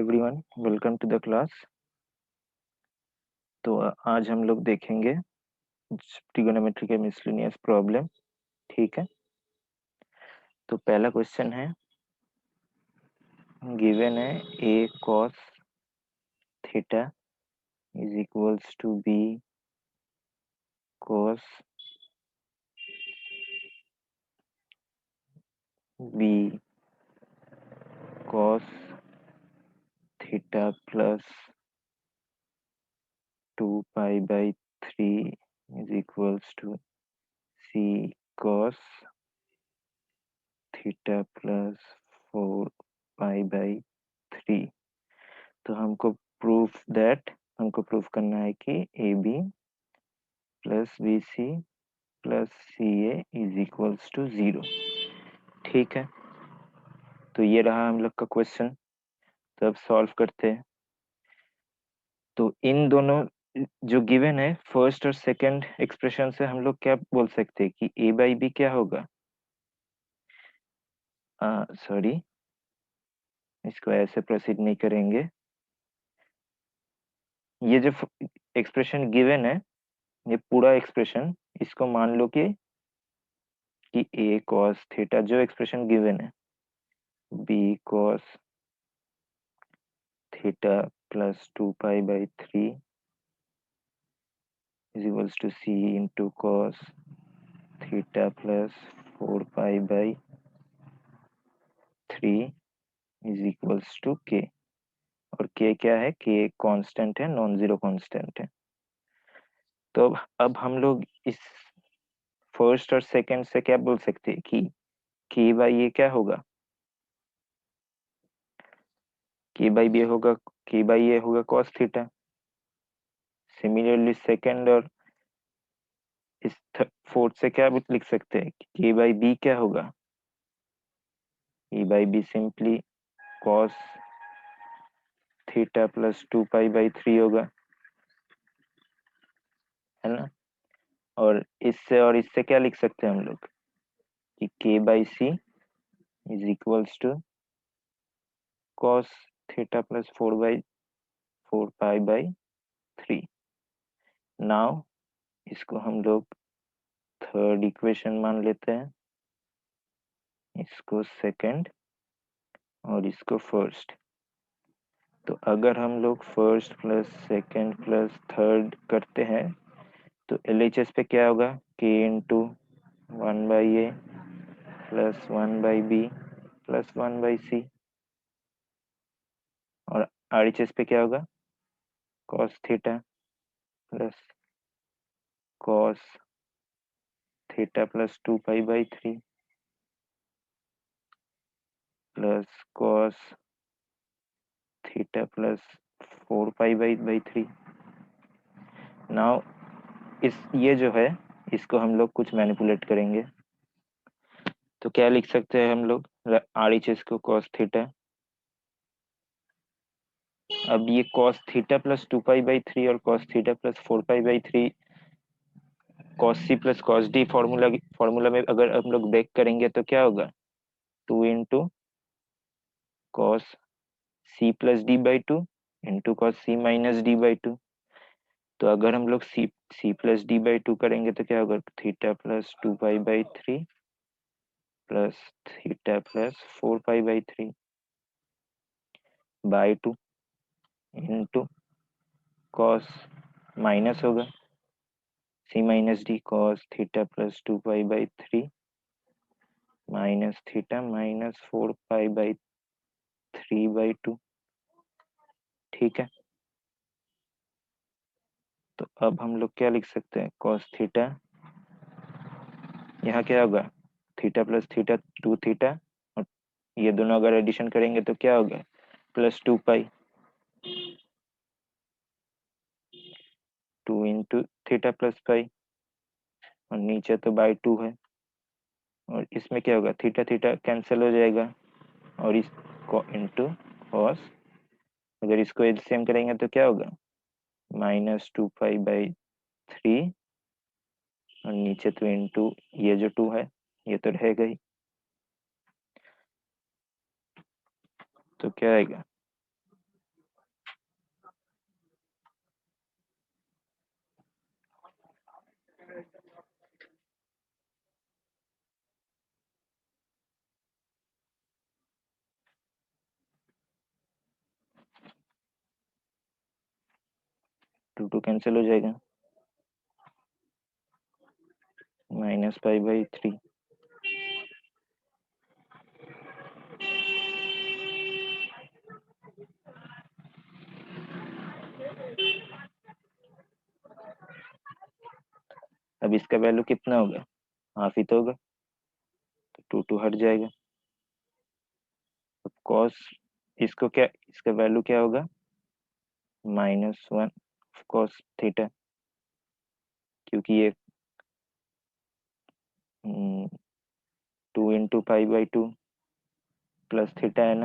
Everyone, welcome to the class. तो आज हम लोग देखेंगे ट्रिगोनोमेट्री के मिसलेनियस प्रॉब्लम। ठीक है, तो पहला क्वेश्चन है, गिवन है a cos theta is equals to b cos b cos theta plus 2 pi by 3 is equals to c cos theta plus 4 pi by 3। तो हमको प्रूफ करना है कि A B plus B C plus C A is equals to 0। ठीक है, तो ये रहा हम लोग का क्वेश्चन। तो अब सॉल्व करते हैं। तो इन दोनों जो गिवन है फर्स्ट और सेकंड एक्सप्रेशन से हम लोग क्या बोल सकते हैं कि ए बाई बी क्या होगा। सॉरी, इसको ऐसे प्रोसीड नहीं करेंगे। ये जो एक्सप्रेशन गिवन है, ये पूरा एक्सप्रेशन, इसको मान लो कि ए कॉस थीटा जो एक्सप्रेशन गिवन है B cos theta plus 2 pi by 3 is equals to c into cos theta plus 4 pi by 3 is equals to k। और k क्या है? k कांस्टेंट है, नॉन जीरो कांस्टेंट है। तो अब हम लोग इस फर्स्ट और सेकंड से क्या बोल सकते हैं कि k बाई ये क्या होगा? k बाई ये होगा, k बाई ये होगा cos थीटा। सिमिलरली सेकंड और इस फोर्थ से क्या लिख सकते हैं? k बाई b क्या होगा? e by b simply cos theta plus 2 pi by 3 होगा, है ना। और इससे क्या लिख सकते हैं हम लोग कि k by C is equals to cos theta plus 4 pi by 3। Now इसको हम लोग थर्ड इक्वेशन मान लेते हैं, इसको सेकंड और इसको फर्स्ट। तो अगर हम लोग first plus second plus third करते हैं तो LHS पे क्या होगा? k into 1 by a plus 1 by b plus 1 by c. और RHS पे क्या होगा? cos theta plus cos theta plus 2 pi by 3 plus cos theta plus 4 pi by 3। Now ये जो है इसको हम लोग कुछ मैनिपुलेट करेंगे। तो क्या लिख सकते हैं हम लोग? RHS को cos थीटा, अब ये cos theta plus 2 pi by 3 और cos theta plus 4 pi by 3 cos C plus cos D formula में अगर हम लोग ब्रेक करेंगे तो क्या होगा? 2 into cos C plus D by 2 into cos C minus D by 2। तो अगर हम लोग C प्लस D बाई 2 करेंगे तो क्या होगा? Theta plus 2 pi by 3 plus theta plus 4 pi by 3 by 2 into cos minus होगा C minus D cos theta plus 2 pi by 3 minus theta minus 4 pi by 3 by 2। ठीक है, तो अब हम लोग क्या लिख सकते हैं? cos थीटा, यहाँ क्या होगा? थीटा प्लस थीटा 2 थीटा, और ये दोनों अगर एडिशन करेंगे तो क्या होगा? प्लस 2 पाई 2 इंटू थीटा प्लस पाई, और नीचे तो बाई 2 है। और इसमें क्या होगा? थीटा थीटा कैंसिल हो जाएगा और इस इंटू कॉस, अगर इसको एलसीएम करेंगे तो क्या होगा? माइनस 2 पाई बाई 3 और नीचे तो इंटू ये जो 2 है ये तो रहेगा ही। तो क्या आएगा? 2 कैंसिल हो जाएगा, -π/3। अब इसका वैल्यू कितना होगा, हाफ ही तो होगा, तो 2 हट जाएगा। अब कॉस, इसको क्या, इसका वैल्यू क्या होगा, -1 कॉस थीटा, क्योंकि ये 2 × π/2 प्लस थीटा है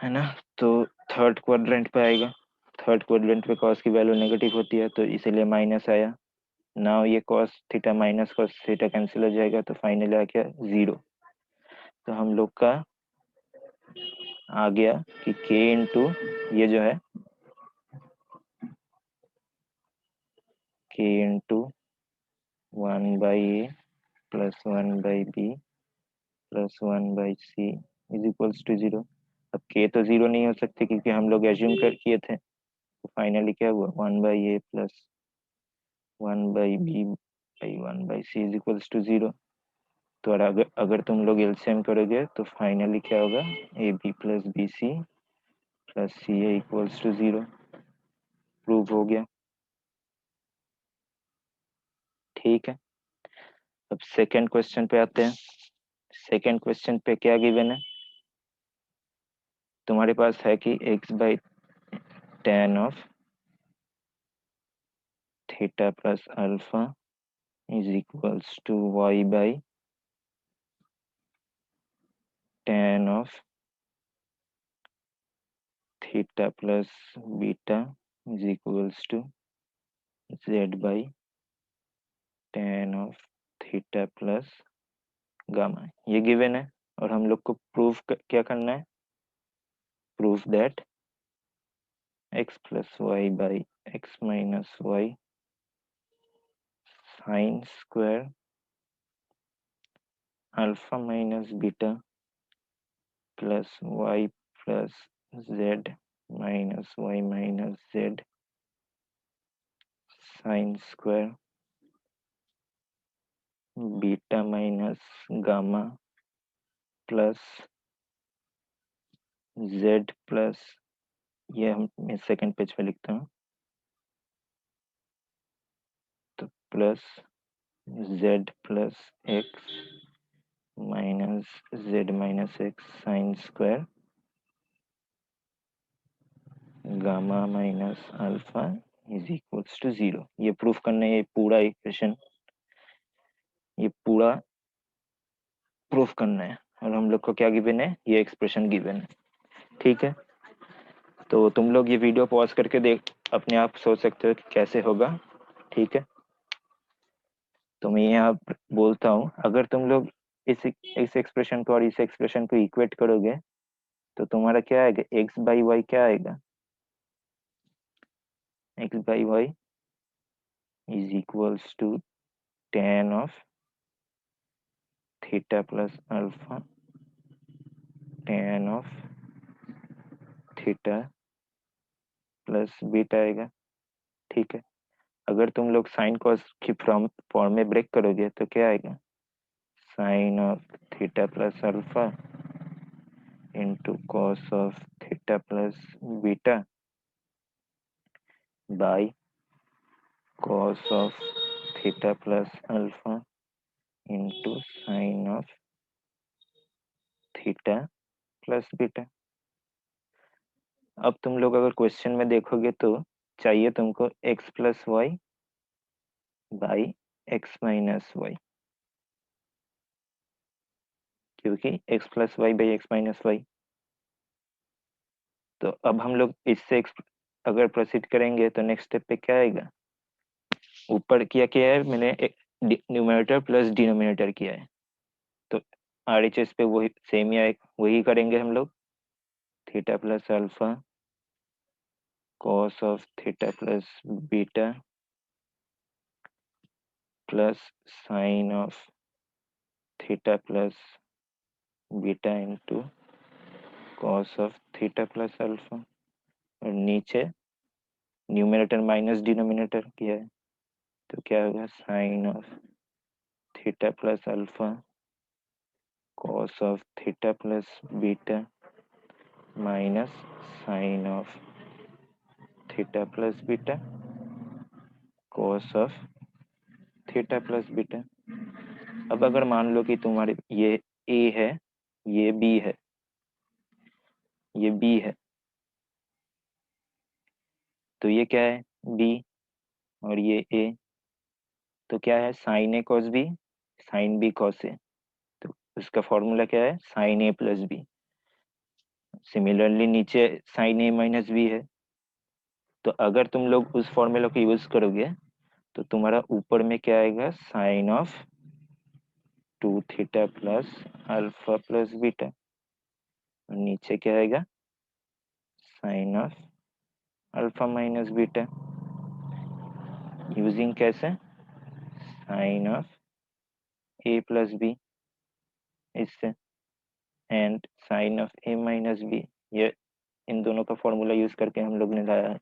ना। तो थर्ड क्वाड्रेंट पे आएगा, थर्ड क्वाड्रेंट पे कॉस की वैल्यू नेगेटिव होती है, तो इसीलिए माइनस आया। नाउ ये cos theta minus cos theta cancel हो जाएगा, तो फाइनली आ गया 0। तो हम लोग का आ गया कि k इंटू ये जो है k into 1/a plus 1/b plus 1/c is equals to 0। अब k तो 0 नहीं हो सकती, क्योंकि हम लोग एज्यूम कर किए थे। तो फाइनली क्या हुआ, 1/a plus 1/b by 1/c is equals to 0। तो अगर तुम लोग एलसीएम करोगे तो फाइनली क्या होगा, A B plus B C plus C A equals to 0। Prove हो गया। ठीक है, अब सेकेंड क्वेश्चन पे आते हैं। सेकेंड क्वेश्चन पे क्या गिवन है, तुम्हारे पास है कि x/tan of theta plus alpha is equals to y/tan of theta plus beta is equals to z/tan of theta plus gamma. ये गिवन है, और हम लोग को प्रूफ क्या करना है, proof that x plus y by x minus y sine square alpha minus beta plus y plus z minus y minus z sine square beta minus gamma plus z plus, ये मैं second page पे लिखता हूँ, तो plus z plus x minus z minus x sine square gamma minus alpha is equals to 0। ये proof करना है, ये पूरा इक्वेशन, ये पूरा प्रूफ करना है। और हम लोग को क्या गिवन है, ये एक्सप्रेशन गिवन है। ठीक है, तो तुम लोग ये वीडियो पॉज करके देख, अपने आप सोच सकते हो कि कैसे होगा। ठीक है, तो मैं यहाँ बोलता हूँ, अगर तुम लोग इस एक्सप्रेशन को और इस एक्सप्रेशन को इक्वेट करोगे तो तुम्हारा क्या आएगा, x/y क्या आएगा, x/y is equals to tan of theta plus alpha tan of theta plus beta आएगा। ठीक है, अगर तुम लोग साइन कॉस की फॉर्म में ब्रेक करोगे तो क्या आएगा, sine of theta plus alpha into cos of theta plus beta by cos of theta plus alpha into sine of theta plus beta. अब तुम लोग अगर क्वेश्चन में देखोगे तो चाहिए तुमको x plus y by x minus y, क्योंकि x plus y by x minus y. तो अब हम लोग इससे अगर प्रोसीड करेंगे तो नेक्स्ट स्टेप पे क्या आएगा, ऊपर किया क्या है मैंने, न्यूमरेटर प्लस डिनोमिनेटर किया है, तो आरएचएस पे वही सेम ही आएगा, वही करेंगे हम लोग। Theta plus alpha cos of theta plus beta plus sign of theta plus beta into cos of theta plus alpha और नीचे न्यूमरेटर माइनस डिनोमिनेटर किया है, तो क्या होगा sine of theta plus alpha cos of theta plus beta minus sine of theta plus beta cos of theta plus beta. अब अगर मान लो कि तुम्हारे ये ए है, ये बी है, ये बी है, तो ये क्या है बी, और ये ए, तो क्या है sine a cos b, sine b cos a, तो उसका फॉर्मूला क्या है sine a plus b. Similarly नीचे साइन ए माइनस बी है, तो अगर तुम लोग उस फॉर्मूला को यूज करोगे तो तुम्हारा ऊपर में क्या आएगा sine of 2 theta plus alpha plus beta, और नीचे क्या आएगा sine of alpha minus beta, using कैसे sine of a plus b इससे, and sine of a minus b, ये इन दोनों का फॉर्मूला यूज करके हम लोग ने लाया है।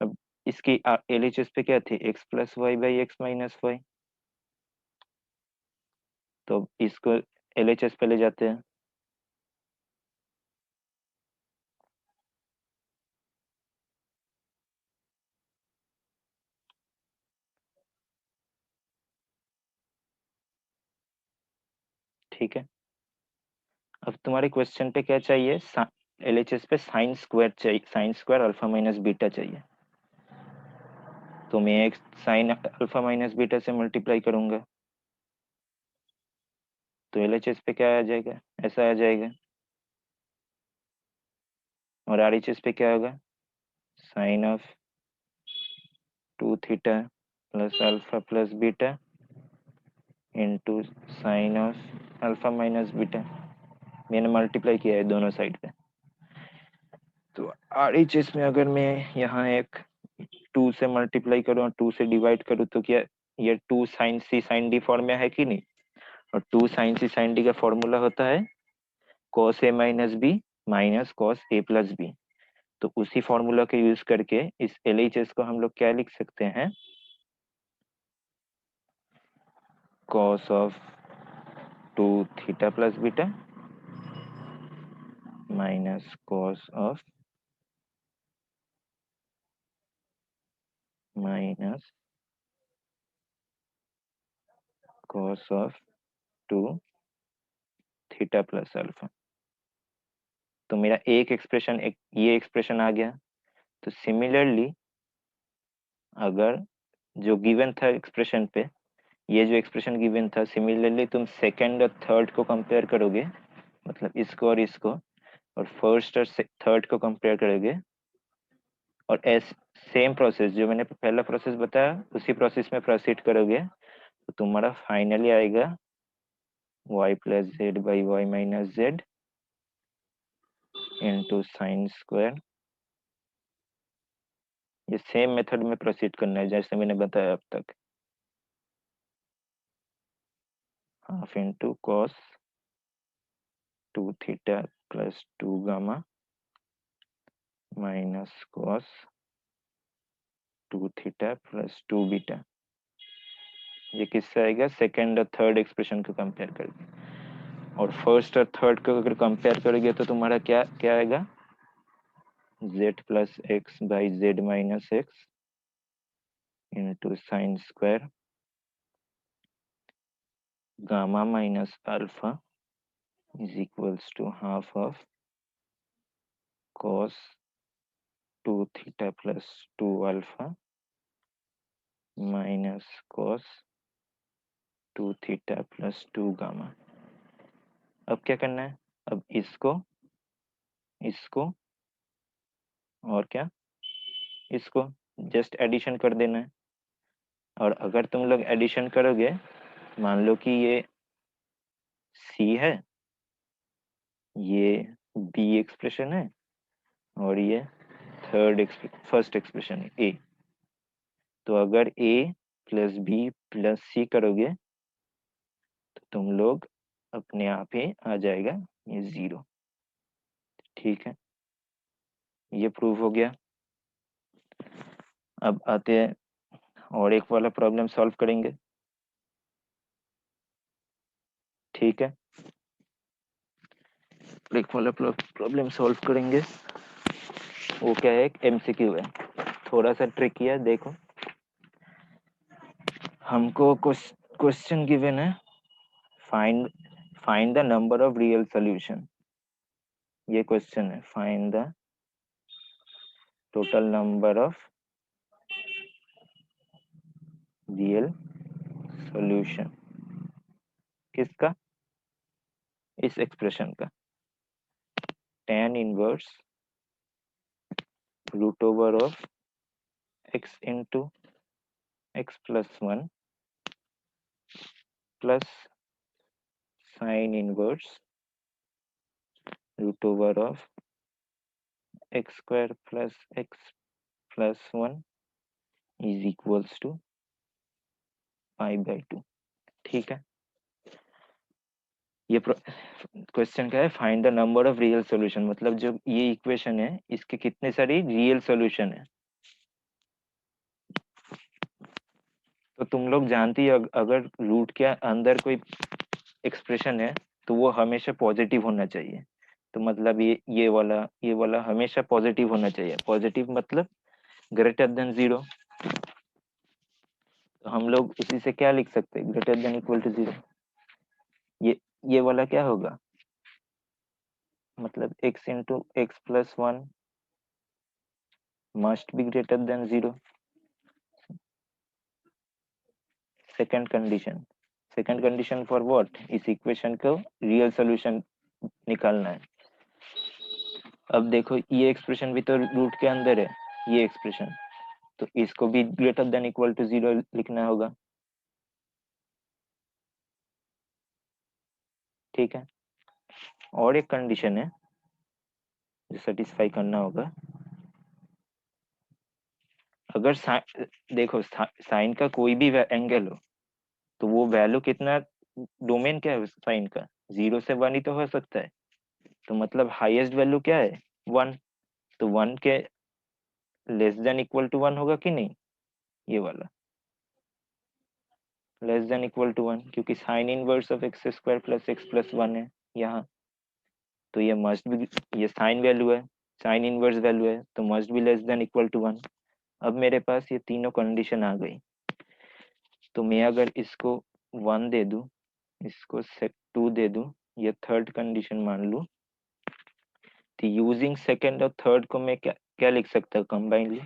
अब इसकी एलएचएस पे क्या थी x plus y by x minus y, तो इसको एलएचएस पे ले जाते हैं। ठीक है, अब तुम्हारे क्वेश्चन पे क्या चाहिए एलएचएस पे साइन स्क्वायर चाहिए, sign square alpha minus beta चाहिए, तो मैं एक साइन अल्फा माइनस बीटा से मल्टीप्लाई करूंगा, तो एलएचएस पे क्या आ जाएगा ऐसा आ जाएगा, और आरएचएस पे क्या होगा sine of 2 theta plus alpha plus beta into sine of alpha minus beta, मैंने मल्टीप्लाई किया है दोनों साइड पे। तो आरएचएस में अगर मैं यहाँ एक 2 से मल्टीप्लाई करूँ और 2 से डिवाइड करूँ तो क्या ये 2 साइन सी साइन डी फॉर्म में है कि नहीं, और 2 साइन सी साइन डी का फॉर्मूला होता है cos A minus B minus cos A plus B, तो उसी फॉर्मूला के यूज करके इस एलएचएस को हम लोग क्या लिख सकते हैं cos of 2 theta plus beta minus cos of minus cos of 2 theta plus alpha. तो मेरा एक एक्सप्रेशन एक ये एक्सप्रेशन आ गया। तो सिमिलरली अगर जो गिवन था एक्सप्रेशन पे, ये जो एक्सप्रेशन गिवन था, सिमिलरली तुम सेकंड और थर्ड को कंपेयर करोगे, मतलब इसको और इसको, और फर्स्ट और थर्ड को कंपेयर करोगे, और एस सेम प्रोसेस जो मैंने पहला प्रोसेस बताया उसी प्रोसेस में प्रोसीड करोगे, तो तुम्हारा फाइनली आएगा y plus z by y minus z into sine square. ये सेम मेथड में प्रोसीड करना है जैसे मैंने बताया अब तक, half into cos 2 theta plus 2 gamma minus cos 2 theta plus 2 beta. ये किससे आएगा सेकेंड और थर्ड एक्सप्रेशन को कंपेयर करके, और फर्स्ट और थर्ड को अगर कंपेयर करोगे तो तुम्हारा क्या क्या आएगा z plus x by z minus x into sine square gamma minus alpha is equals to half of cos 2 theta plus 2 alpha minus cos 2 theta plus 2 gamma. अब क्या करना है, अब इसको इसको और क्या इसको जस्ट एडिशन कर देना है, और अगर तुम लोग एडिशन करोगे, मान लो कि ये सी है, ये बी एक्सप्रेशन है, और ये फर्स्ट एक्सप्रेशन है ए, तो अगर ए प्लस बी प्लस सी करोगे तो तुम लोग अपने आप ही आ जाएगा ये 0। ठीक है, ये प्रूव हो गया। अब आते हैं और एक वाला प्रॉब्लम सॉल्व करेंगे। ठीक है, एक वाला प्रॉब्लम सॉल्व करेंगे। वो क्या है, एक एमसीक्यू है, थोड़ा सा ट्रिकी है। देखो, हमको क्वेश्चन गिवन है, find find the number of real solution. ये क्वेश्चन है, find the total number of real solution. किसका? इस एक्सप्रेशन का, tan inverse root over of x into x plus 1 plus sine inverse root over of x square plus x plus 1 is equals to π/2। ठीक है, ये question क्या है, find the number of real solution, मतलब जो ये equation है इसके कितने सारी रियल सॉल्यूशन है। तो तुम लोग जानती है, अगर रूट के अंदर कोई एक्सप्रेशन है तो वो हमेशा पॉजिटिव होना चाहिए। तो मतलब ये वाला हमेशा पॉजिटिव होना चाहिए। पॉजिटिव मतलब ग्रेटर देन 0। तो हम लोग इसी से क्या लिख सकते हैं, ग्रेटर देन इक्वल टू 0। ये वाला क्या होगा, मतलब x into x plus 1 must be greater than 0। Second condition for what, इस इक्वेशन को रियल सॉल्यूशन निकालना है। अब देखो, ये एक्सप्रेशन भी तो रूट के अंदर है, ये एक्सप्रेशन, तो इसको भी ग्रेटर देन इक्वल टू 0 लिखना होगा। ठीक है, और एक कंडीशन है जो सेटिस्फाई करना होगा। अगर देखो, साइन का कोई भी एंगल हो तो वो वैल्यू कितना, डोमेन क्या है साइन का, 0 से 1 ही तो हो सकता है। तो मतलब हाईएस्ट वैल्यू क्या है, 1। तो 1 के लेस देन इक्वल टू 1 होगा कि नहीं, ये वाला लेस देन इक्वल टू 1, क्योंकि sine inverse of x square plus x plus 1 है यहाँ। तो ये मस्ट भी, ये साइन वैल्यू है, साइन इनवर्स वैल्यू है, तो must be less than equal to 1। अब मेरे पास ये तीनों कंडीशन आ गई। तो मैं अगर इसको 1 दे दूं, इसको 2 दे दूं, ये थर्ड कंडीशन मान लूं, तो यूजिंग सेकंड और थर्ड को मैं क्या क्या लिख सकता हूँ कंबाइनली,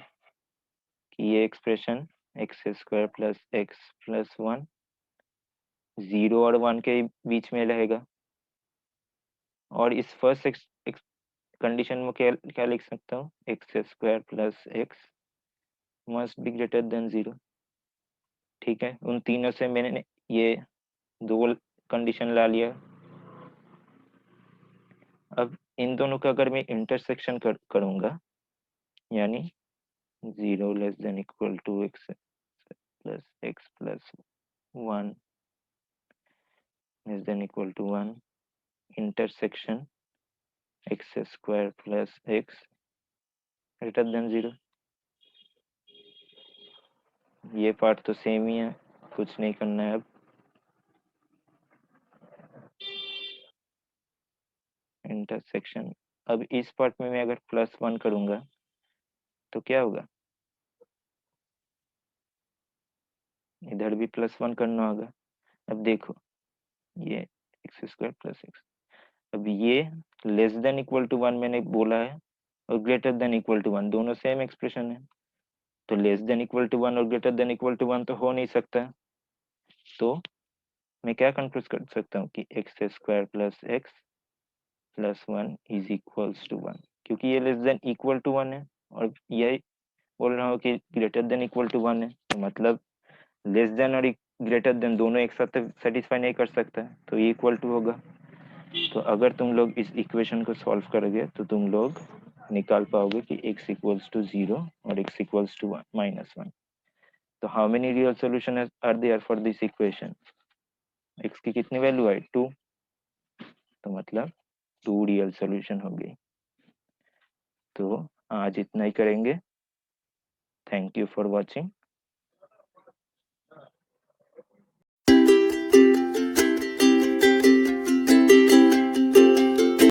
कि ये expression x square plus x plus 1 0 और 1 के बीच में रहेगा। और इस फर्स्ट कंडीशन में क्या क्या लिख सकता हूँ, x square plus x must be greater than 0। ठीक है, उन तीनों से मैंने ये दो कंडीशन ला लिया। अब इन दोनों का अगर मैं इंटरसेक्शन करूंगा, यानी 0 less than equal to x plus 1 less than equal to 1 intersection x square plus x greater than 0। ये पार्ट तो सेम ही है, कुछ नहीं करना है। अब इंटरसेक्शन, अब इस पार्ट में मैं अगर +1 करूंगा तो क्या होगा, इधर भी +1 करना होगा। अब देखो, ये एक्स स्क्वायर प्लस एक्स, अब ये लेस देन इक्वल टू 1 मैंने बोला है, और ग्रेटर देन इक्वल टू 1 दोनों सेम एक्सप्रेशन है। तो लेस देन इक्वल टू 1 और ग्रेटर देन इक्वल टू 1 तो हो नहीं सकता। तो मैं क्या कंक्लूड कर सकता हूँ कि x square plus x plus 1 is equals to 1, क्योंकि ये लेस देन इक्वल टू 1 है, और ये बोल रहा हूँ कि ग्रेटर देन इक्वल टू 1 है। तो मतलब लेस देन और ग्रेटर देन दोनों एक साथ सेटिस्फाई नहीं कर सकता, तो ये इक्वल टू होगा। तो अगर तुम लोग इस इक्वेशन को सॉल्व करोगे तो तुम लोग निकाल पाओगे कि x इक्वल्स टू 0 और x इक्वल्स टू -1। तो how many real solution are there for this equation, x की कितनी वैल्यू है, 2। तो मतलब 2 रियल सॉल्यूशन हो गई। तो आज इतना ही करेंगे। Thank you for watching.